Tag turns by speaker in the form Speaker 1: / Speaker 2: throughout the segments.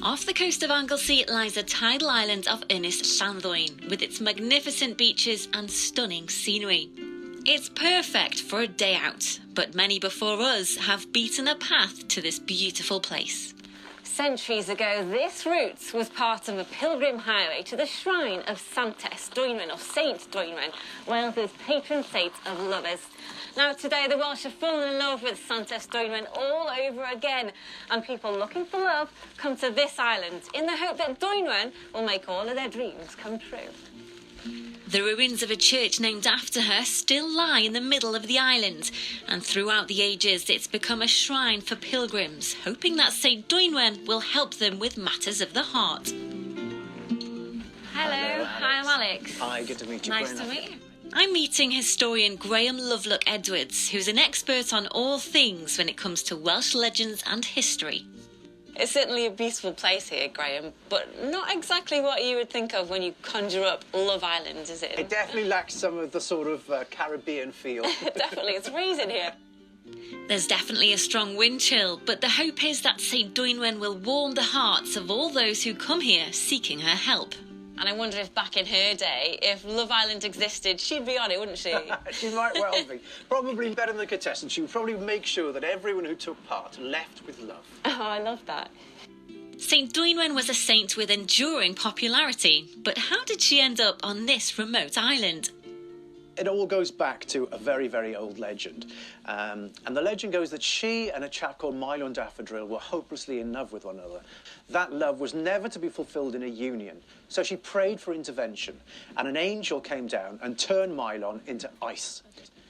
Speaker 1: Off the coast of Anglesey lies the tidal island of Ynysllanddwyn, with its magnificent beaches and stunning scenery. It's perfect for a day out, but many before us have beaten a path to this beautiful place.
Speaker 2: Centuries ago, this route was part of a pilgrim highway to the shrine of Dwynwen, or Saint Dwynwen, Wales's patron saint of lovers. Now, today, the Welsh have fallen in love with Saint Dwynwen all over again, and people looking for love come to this island in the hope that Dwynwen will make all of their dreams come true.
Speaker 1: The ruins of a church named after her still lie in the middle of the island, and throughout the ages it's become a shrine for pilgrims, hoping that St Dwynwen will help them with matters of the heart.
Speaker 2: Hello, hi, I'm Alex.
Speaker 3: Hi, good to meet you.
Speaker 2: Nice to meet you.
Speaker 1: I'm meeting historian Loveluck-Edwards, who's an expert on all things when it comes to Welsh legends and history.
Speaker 2: It's certainly a beautiful place here, Graham, but not exactly what you would think of when you conjure up Love Island, is it?
Speaker 3: It definitely lacks some of the sort of Caribbean feel.
Speaker 2: Definitely, it's freezing here.
Speaker 1: There's definitely a strong wind chill, but the hope is that St Dwynwen will warm the hearts of all those who come here seeking her help.
Speaker 2: And I wonder if back in her day, if Love Island existed, she'd be on it, wouldn't she?
Speaker 3: She might well be. Probably better than the contestant. She would probably make sure that everyone who took part left with love.
Speaker 2: Oh, I love that.
Speaker 1: St Dwynwen was a saint with enduring popularity, but how did she end up on this remote island?
Speaker 3: It all goes back to a very, very old legend. And the legend goes that she and a chap called Milo Daffodil were hopelessly in love with one another. That love was never to be fulfilled in a union. So she prayed for intervention, and an angel came down and turned Milo into ice.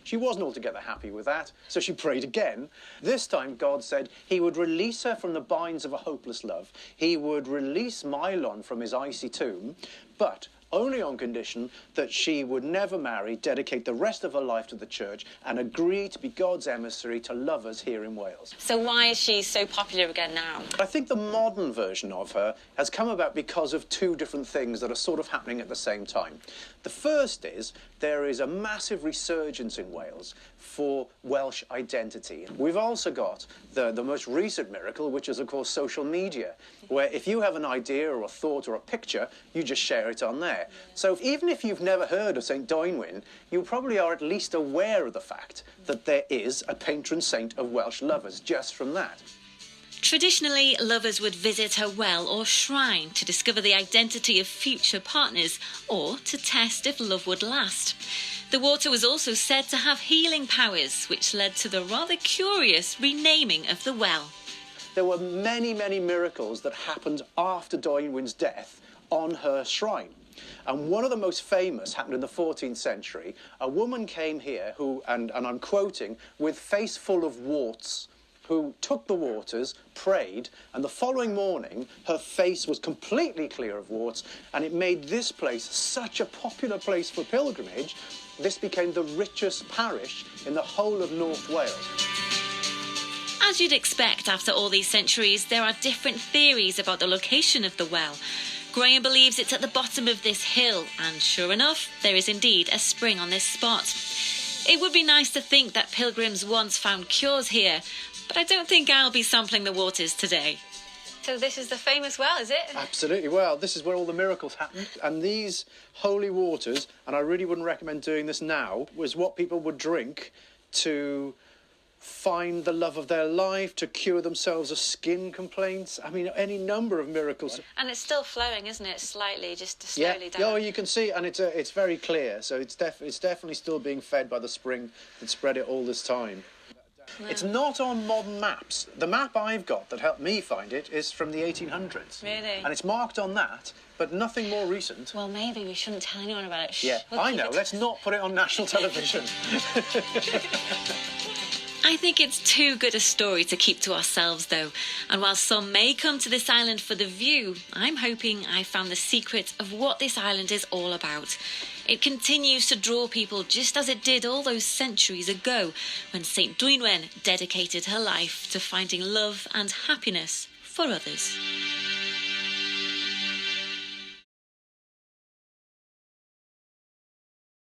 Speaker 3: She wasn't altogether happy with that, so she prayed again. This time, God said he would release her from the binds of a hopeless love. He would release Milo from his icy tomb, but only on condition that she would never marry, dedicate the rest of her life to the church, and agree to be God's emissary to lovers here in Wales.
Speaker 2: So why is she so popular again now?
Speaker 3: I think the modern version of her has come about because of two different things that are sort of happening at the same time. The first is there is a massive resurgence in Wales for Welsh identity. We've also got the most recent miracle, which is, of course, social media, where if you have an idea or a thought or a picture, you just share it on there. So even if you've never heard of St Dwynwen, you probably are at least aware of the fact that there is a patron saint of Welsh lovers just from that.
Speaker 1: Traditionally, lovers would visit her well or shrine to discover the identity of future partners or to test if love would last. The water was also said to have healing powers, which led to the rather curious renaming of the well.
Speaker 3: There were many, many miracles that happened after Dwynwen's death on her shrine. And one of the most famous happened in the 14th century. A woman came here who, and I'm quoting, with face full of warts, who took the waters, prayed, and the following morning her face was completely clear of warts, and it made this place such a popular place for pilgrimage. This became the richest parish in the whole of North Wales.
Speaker 1: As you'd expect after all these centuries, there are different theories about the location of the well. Graham believes it's at the bottom of this hill, and sure enough, there is indeed a spring on this spot. It would be nice to think that pilgrims once found cures here, but I don't think I'll be sampling the waters today.
Speaker 2: So this is the famous well, is it?
Speaker 3: Absolutely. Well, this is where all the miracles happened. And these holy waters, and I really wouldn't recommend doing this now, was what people would drink to find the love of their life, to cure themselves of skin complaints. I mean, any number of miracles.
Speaker 2: And it's still flowing, isn't it? Slowly, just slowly down.
Speaker 3: Oh, you can see, and it's very clear. So it's definitely still being fed by the spring that spread it all this time. No. It's not on modern maps. The map I've got that helped me find it is from the 1800s.
Speaker 2: Really?
Speaker 3: And it's marked on that, but nothing more recent.
Speaker 2: Well, maybe we shouldn't tell anyone about it. Shh,
Speaker 3: yeah, I know. Let's not put it on national television.
Speaker 1: I think it's too good a story to keep to ourselves, though. And while some may come to this island for the view, I'm hoping I found the secret of what this island is all about. It continues to draw people just as it did all those centuries ago when St Dwynwen dedicated her life to finding love and happiness for others.